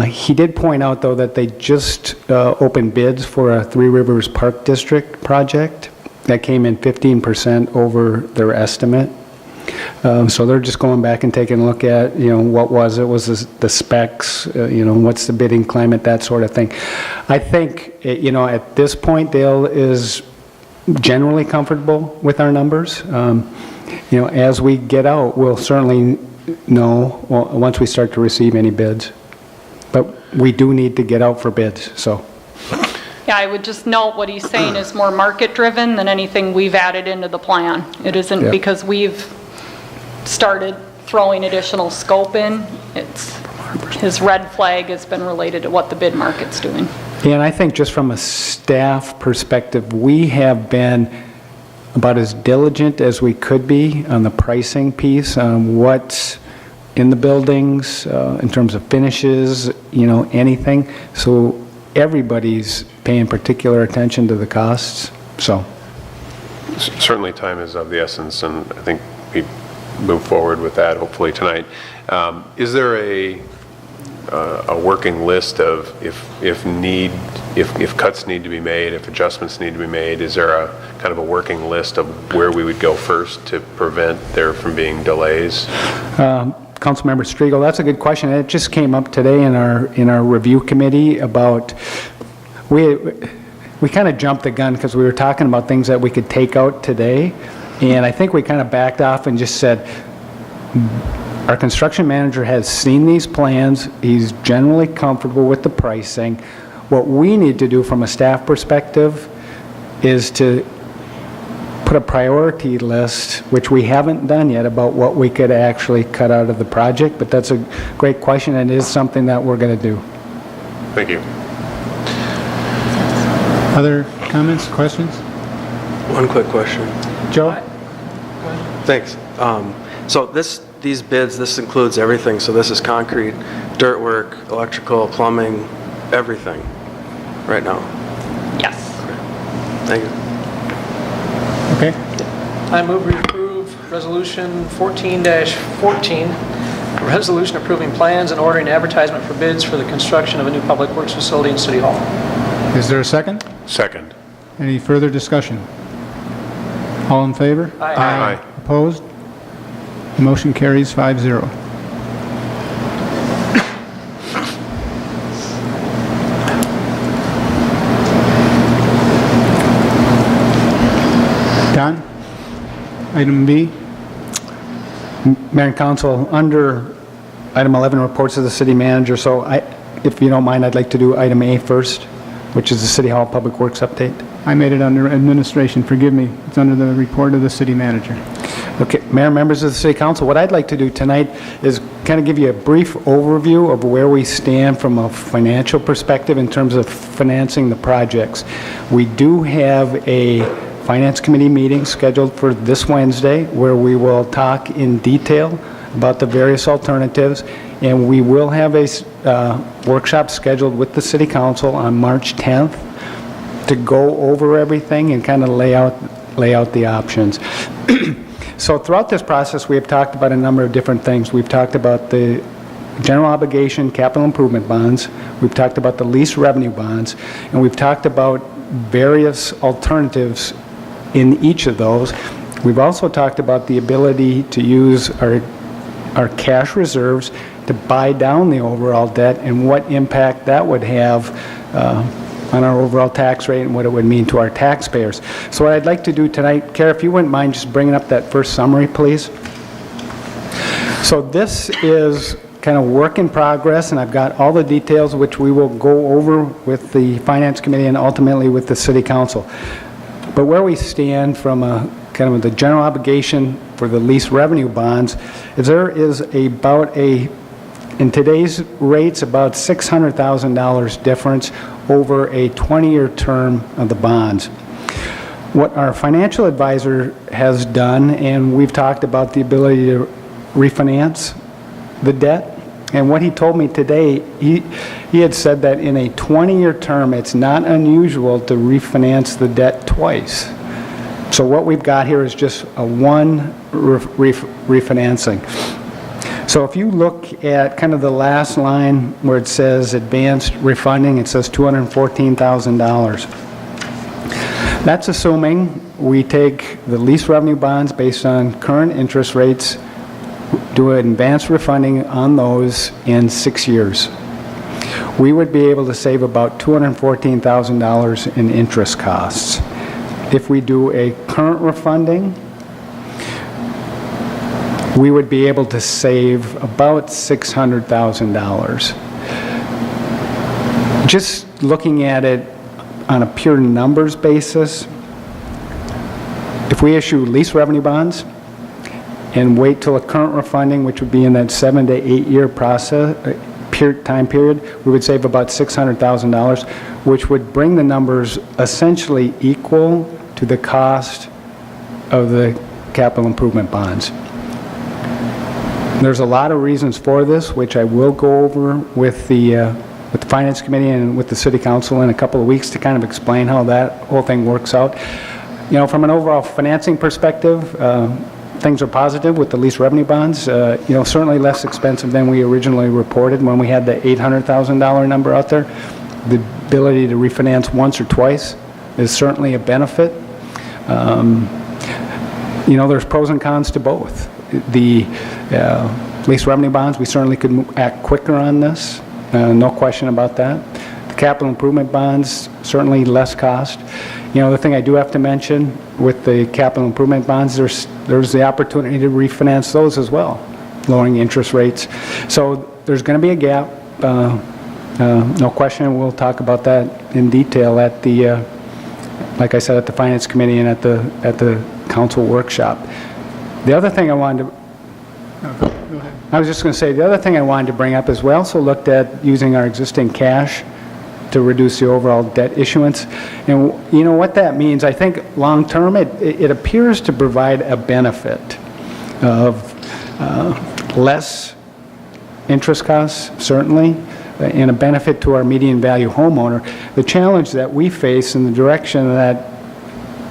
He did point out, though, that they just opened bids for a Three Rivers Park District project that came in 15% over their estimate. So they're just going back and taking a look at, what was the specs, what's the bidding climate, that sort of thing. I think, at this point, Dale is generally comfortable with our numbers. As we get out, we'll certainly know once we start to receive any bids. But we do need to get out for bids, so. Yeah, I would just note what he's saying is more market-driven than anything we've added into the plan. It isn't because we've started throwing additional scope in. His red flag has been related to what the bid market's doing. And I think just from a staff perspective, we have been about as diligent as we could be on the pricing piece, on what's in the buildings, in terms of finishes, anything. So everybody's paying particular attention to the costs, so. Certainly, time is of the essence, and I think we move forward with that hopefully tonight. Is there a working list of if cuts need to be made, if adjustments need to be made? Is there a kind of a working list of where we would go first to prevent there from being delays? Councilmember Striegel, that's a good question. It just came up today in our review committee about, we kind of jumped the gun because we were talking about things that we could take out today, and I think we kind of backed off and just said, our construction manager has seen these plans, he's generally comfortable with the pricing. What we need to do from a staff perspective is to put a priority list, which we haven't done yet, about what we could actually cut out of the project, but that's a great question, and it is something that we're going to do. Thank you. Other comments, questions? One quick question. Joe? Thanks. So these bids, this includes everything. So this is concrete, dirt work, electrical, plumbing, everything right now. Yes. Thank you. Okay. I move we approve Resolution 14-14, a resolution approving plans and ordering advertisement for bids for the construction of a new public works facility in City Hall. Is there a second? Second. Any further discussion? All in favor? Aye. Aye. Opposed? Motion carries 5-0. Don? Item B? Mayor and Council, under item 11, reports of the city manager, so if you don't mind, I'd like to do item A first, which is the City Hall Public Works update. I made it under administration, forgive me. It's under the report of the city manager. Okay, Mayor, members of the City Council, what I'd like to do tonight is kind of give you a brief overview of where we stand from a financial perspective in terms of financing the projects. We do have a Finance Committee meeting scheduled for this Wednesday where we will talk in detail about the various alternatives, and we will have a workshop scheduled with the City Council on March 10th to go over everything and kind of lay out the options. So throughout this process, we have talked about a number of different things. We've talked about the general obligation capital improvement bonds, we've talked about the lease revenue bonds, and we've talked about various alternatives in each of those. We've also talked about the ability to use our cash reserves to buy down the overall debt and what impact that would have on our overall tax rate and what it would mean to our taxpayers. So what I'd like to do tonight, Kara, if you wouldn't mind just bringing up that first summary, please. So this is kind of work in progress, and I've got all the details which we will go over with the Finance Committee and ultimately with the City Council. But where we stand from a kind of the general obligation for the lease revenue bonds is there is about in today's rates, about $600,000 difference over a 20-year term of the bonds. What our financial advisor has done, and we've talked about the ability to refinance the debt, and what he told me today, he had said that in a 20-year term, it's not unusual to refinance the debt twice. So what we've got here is just a one refinancing. So if you look at kind of the last line where it says advanced refunding, it says $214,000. That's assuming we take the lease revenue bonds based on current interest rates, do an advanced refunding on those in 6 years. We would be able to save about $214,000 in interest costs. If we do a current refunding, we would be able to save about $600,000. Just looking at it on a pure numbers basis, if we issue lease revenue bonds and wait till a current refunding, which would be in that 7 to 8 year time period, we would save about $600,000, which would bring the numbers essentially equal to the cost of the capital improvement bonds. There's a lot of reasons for this, which I will go over with the Finance Committee and with the City Council in a couple of weeks to kind of explain how that whole thing works out. You know, from an overall financing perspective, things are positive with the lease revenue bonds. You know, certainly less expensive than we originally reported when we had the $800,000 number out there. The ability to refinance once or twice is certainly a benefit. You know, there's pros and cons to both. The lease revenue bonds, we certainly could act quicker on this, no question about that. The capital improvement bonds, certainly less cost. You know, the thing I do have to mention with the capital improvement bonds, there's the opportunity to refinance those as well, lowering interest rates. So there's going to be a gap, no question. We'll talk about that in detail at the, like I said, at the Finance Committee and at the Council workshop. The other thing I wanted to, I was just going to say, the other thing I wanted to bring up is we also looked at using our existing cash to reduce the overall debt issuance. And you know what that means? I think long-term it appears to provide a benefit of less interest costs, certainly, and a benefit to our median value homeowner. The challenge that we face in the direction that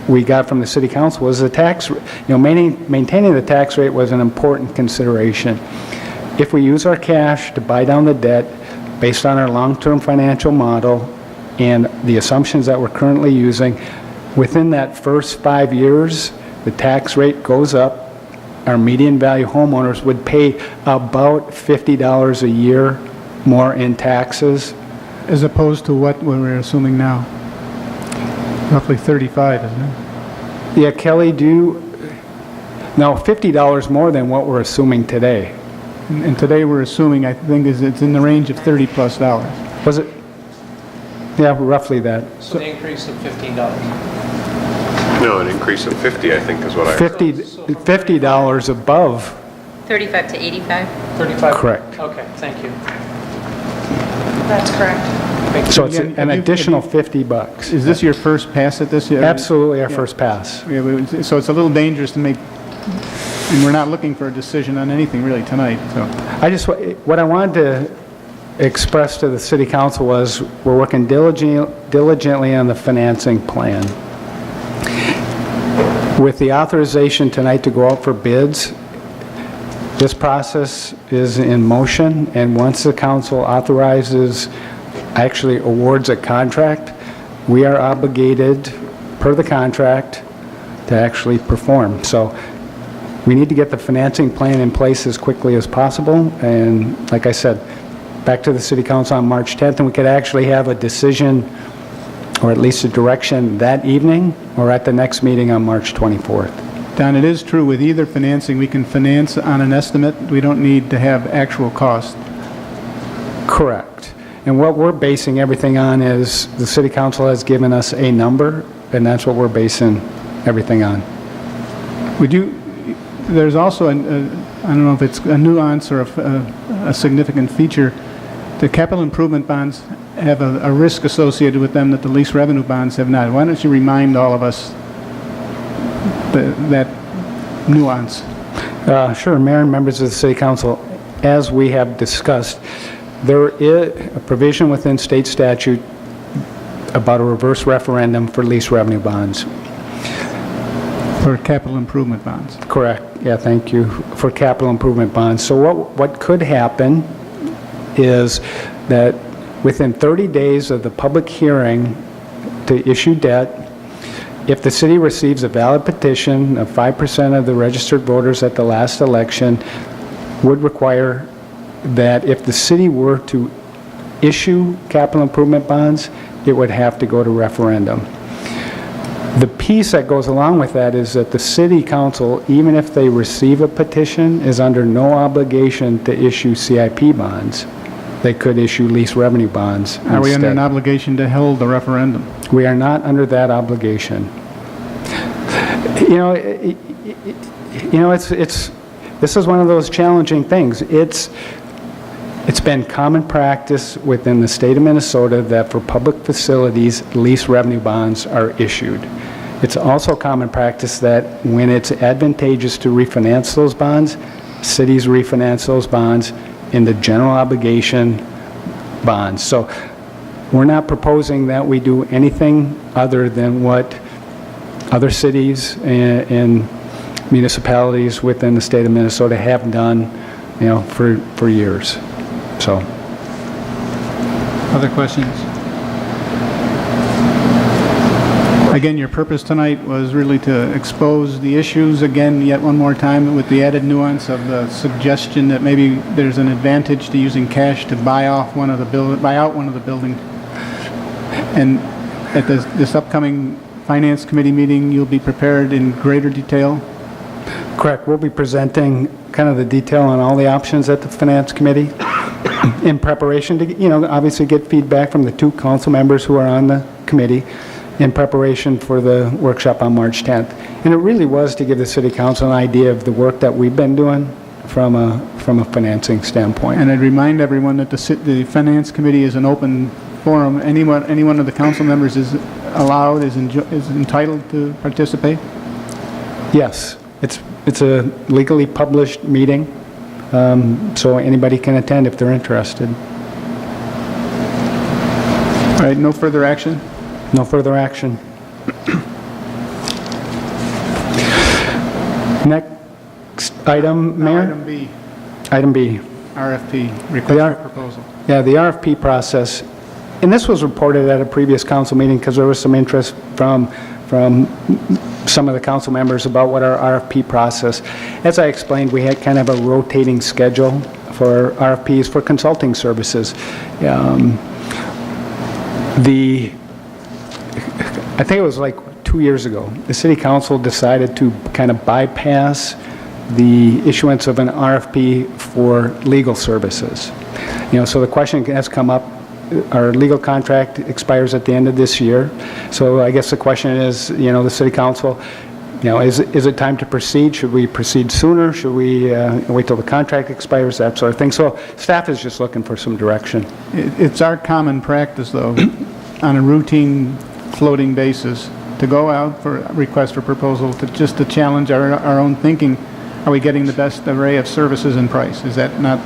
we got from the City Council was the tax, you know, maintaining the tax rate was an important consideration. If we use our cash to buy down the debt based on our long-term financial model and the assumptions that we're currently using, within that first 5 years, the tax rate goes up. Our median value homeowners would pay about $50 a year more in taxes. As opposed to what we're assuming now? Roughly 35, isn't it? Yeah, Kelly, no, $50 more than what we're assuming today. And today we're assuming, I think, it's in the range of $30+ dollars. Was it? Yeah, roughly that. So the increase of $15. No, an increase of 50, I think, is what I heard. $50 above. 35 to 85? 35? Correct. Okay, thank you. That's correct. So it's Again, an have you- additional $50. Is this your first pass at this? Absolutely our first pass. Yeah, so it's a little dangerous to make, and we're not looking for a decision on anything really tonight, so. What I wanted to express to the City Council was we're working diligently on the financing plan. With the authorization tonight to go out for bids, this process is in motion, and once the council authorizes, actually awards a contract, we are obligated, per the contract, to actually perform. So we need to get the financing plan in place as quickly as possible, and like I said, back to the City Council on March 10th, and we could actually have a decision, or at least a direction that evening, or at the next meeting on March 24th. Don, it is true with either financing, we can finance on an estimate. We don't need to have actual cost. Correct. And what we're basing everything on is the City Council has given us a number, and that's what we're basing everything on. There's also, I don't know if it's a nuance or a significant feature, the capital improvement bonds have a risk associated with them that the lease revenue bonds have not. Why don't you remind all of us that nuance? Sure, Mayor and members of the City Council, as we have discussed, there is a provision within state statute about a reverse referendum for lease revenue bonds. For capital improvement bonds. Correct. Yeah, thank you. For capital improvement bonds. So what could happen is that within 30 days of the public hearing to issue debt, if the city receives a valid petition of 5% of the registered voters at the last election, would require that if the city were to issue capital improvement bonds, it would have to go to referendum. The piece that goes along with that is that the City Council, even if they receive a petition, is under no obligation to issue CIP bonds. They could issue lease revenue bonds Are we under instead. an obligation to hold the referendum? We are not under that obligation. This is one of those challenging things. It's been common practice within the state of Minnesota that for public facilities, lease revenue bonds are issued. It's also common practice that when it's advantageous to refinance those bonds, cities refinance those bonds into general obligation bonds. So we're not proposing that we do anything other than what other cities and municipalities within the state of Minnesota have done, for years. So. Other questions? Again, your purpose tonight was really to expose the issues again yet one more time with the added nuance of the suggestion that maybe there's an advantage to using cash to buy out one of the buildings. And at this upcoming Finance Committee meeting, you'll be prepared in greater detail? Correct. We'll be presenting kind of the detail on all the options at the Finance Committee in preparation to, obviously get feedback from the 2 council members who are on the committee in preparation for the workshop on March 10th. And it really was to give the City Council an idea of the work that we've been doing from a financing standpoint. And I'd remind everyone that the Finance Committee is an open forum. Any one of the council members is allowed, is entitled to participate? Yes. It's a legally published meeting, so anybody can attend if they're interested. All right, no further action? No further action. Next item, Mayor? Item B, Item B. RFP, request for proposal. Yeah, the RFP process, and this was reported at a previous council meeting because there was some interest from some of the council members about what our RFP process. As I explained, we had kind of a rotating schedule for RFPs for consulting services. I think it was like 2 years ago, the City Council decided to kind of bypass the issuance of an RFP for legal services. So the question has come up, our legal contract expires at the end of this year. So I guess the question is, the City Council, is it time to proceed? Should we proceed sooner? Should we wait till the contract expires? That sort of thing. So staff is just looking for some direction. It's our common practice, though, on a routine floating basis, to go out for a request for proposal to challenge our own thinking. Are we getting the best array of services and price? Is that not?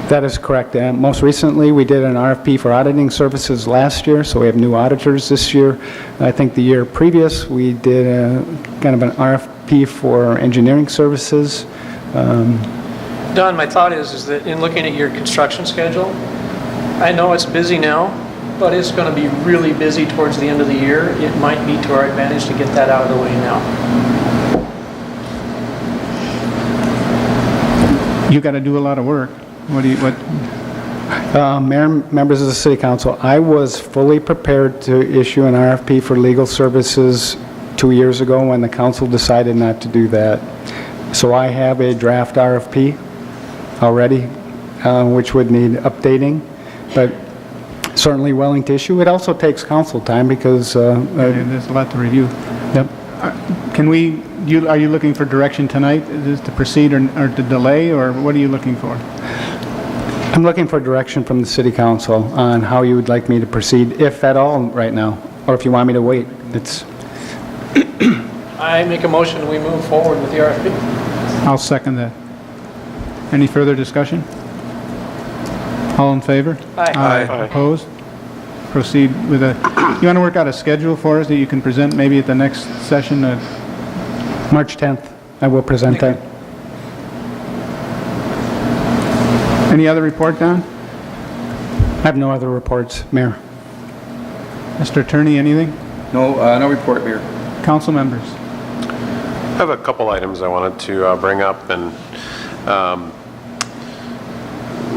That is correct. Most recently, we did an RFP for auditing services last year, so we have new auditors this year. I think the year previous, we did kind of an RFP for engineering services. Don, my thought is that in looking at your construction schedule, I know it's busy now, but it's going to be really busy towards the end of the year. It might be to our advantage to get that out of the way now. You got to do a lot of work. Mayor, members of the City Council, I was fully prepared to issue an RFP for legal services 2 years ago when the council decided not to do that. So I have a draft RFP already, which would need updating, but certainly willing to issue. It also takes council time because... there's a lot to review. Yep. Are you looking for direction tonight? Is to proceed or to delay, or what are you looking for? I'm looking for direction from the City Council on how you would like me to proceed, if at all, right now, or if you want me to wait. I make a motion we move forward with the RFP. I'll second that. Any further discussion? All in favor? Aye. Aye. Opposed? Proceed with you want to work out a schedule for us that you can present maybe at the next session? March 10th, I will present that. Any other report, Don? I have no other reports, Mayor. Mr. Attorney, anything? No report, Mayor. Council members? I have a couple items I wanted to bring up, and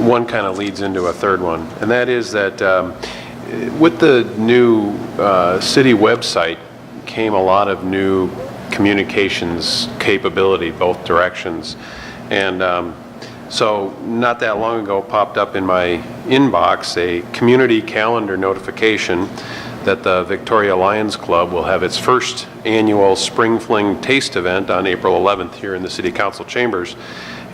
one kind of leads into a third one, and that is that with the new city website came a lot of new communications capability, both directions, and so not that long ago popped up in my inbox a community calendar notification that the Victoria Lions Club will have its first annual Spring Fling Taste event on April 11th here in the City Council chambers.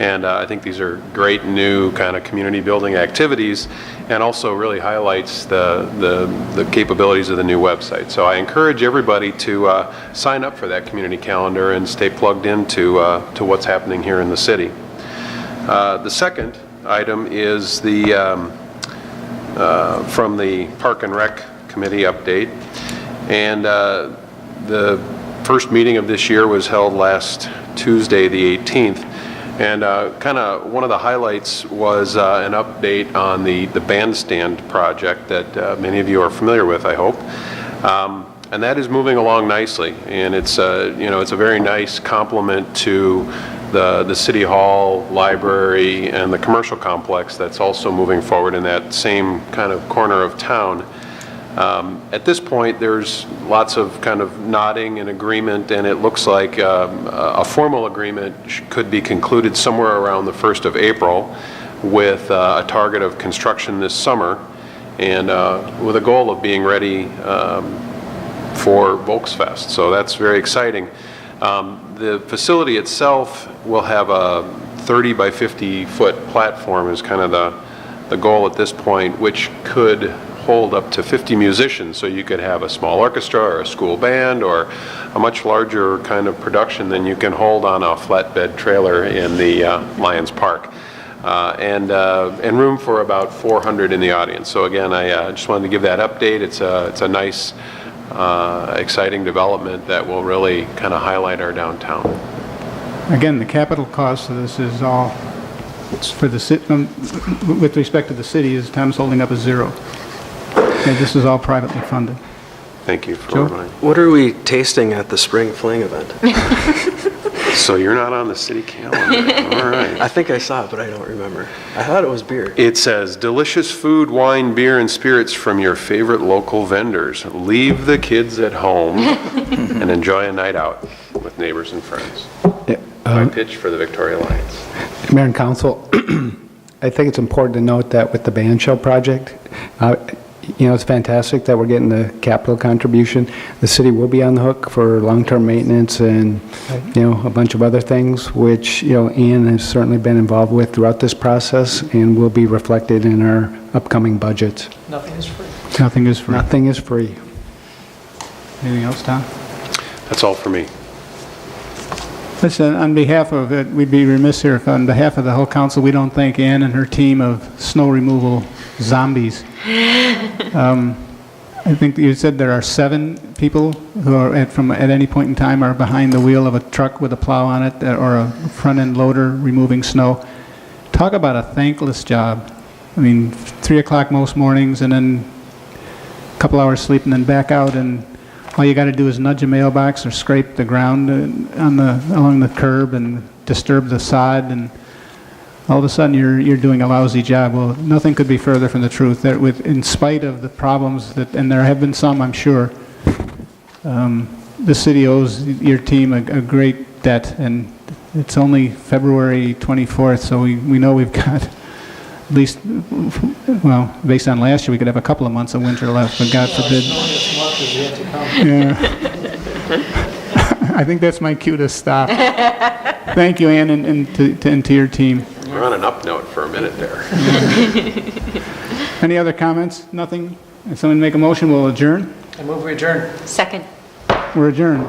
And I think these are great new kind of community building activities, and also really highlights the capabilities of the new website. So I encourage everybody to sign up for that community calendar and stay plugged into to what's happening here in the city. The second item is the from the Park and Rec Committee update. And the first meeting of this year was held last Tuesday, the 18th. And kind of one of the highlights was an update on the bandstand project that many of you are familiar with, I hope. And that is moving along nicely. And it's, it's a very nice complement to the City Hall, library, and the commercial complex that's also moving forward in that same kind of corner of town. At this point, there's lots of kind of nodding and agreement, and it looks like a formal agreement could be concluded somewhere around the 1st of April with a target of construction this summer, and with a goal of being ready for Volksfest. So that's very exciting. The facility itself will have a 30 by 50 foot platform is kind of the goal at this point, which could hold up to 50 musicians. So you could have a small orchestra or a school band or a much larger kind of production than you can hold on a flatbed trailer in the Lions Park. And room for about 400 in the audience. So again, I just wanted to give that update. It's a nice, exciting development that will really kind of highlight our downtown. Again, the capital cost of this is all, it's for the with respect to the city, is Tom's holding up a zero. And this is all privately funded. Thank you for Joe? reminding. What are we tasting at the Spring Fling event? So you're not on the city calendar. All right. I think I saw it, but I don't remember. I thought it was beer. It says, delicious food, wine, beer, and spirits from your favorite local vendors. Leave the kids at home and enjoy a night out with neighbors and friends. My pitch for the Victoria Lions. Mayor and Council, I think it's important to note that with the band shell project, it's fantastic that we're getting the capital contribution. The city will be on the hook for long-term maintenance and, a bunch of other things, which, Ian has certainly been involved with throughout this process and will be reflected in our upcoming budgets. Nothing is free. Nothing is free. Nothing is free. Anything else, Tom? That's all for me. Listen, on behalf of it, we'd be remiss here if on behalf of the whole council, we don't thank Ann and her team of snow removal zombies. I think you said there are 7 people who are at any point in time are behind the wheel of a truck with a plow on it or a front-end loader removing snow. Talk about a thankless job. I mean, 3 o'clock most mornings and then a couple hours sleep and then back out, and all you got to do is nudge a mailbox or scrape the ground along the curb and disturb the sod, and all of a sudden you're doing a lousy job. Well, nothing could be further from the truth. That in spite of the problems and there have been some, I'm sure, the city owes your team a great debt, and it's only February 24th, so we know we've got at least, well, based on last year, we could have a couple of months of winter left, but God forbid. Yeah. I think that's my cue to stop. Thank you, Ann, and to your team. We're on an up note for a minute there. Any other comments? Nothing? If someone make a motion, we'll adjourn. I move we adjourn. Second. We're adjourned.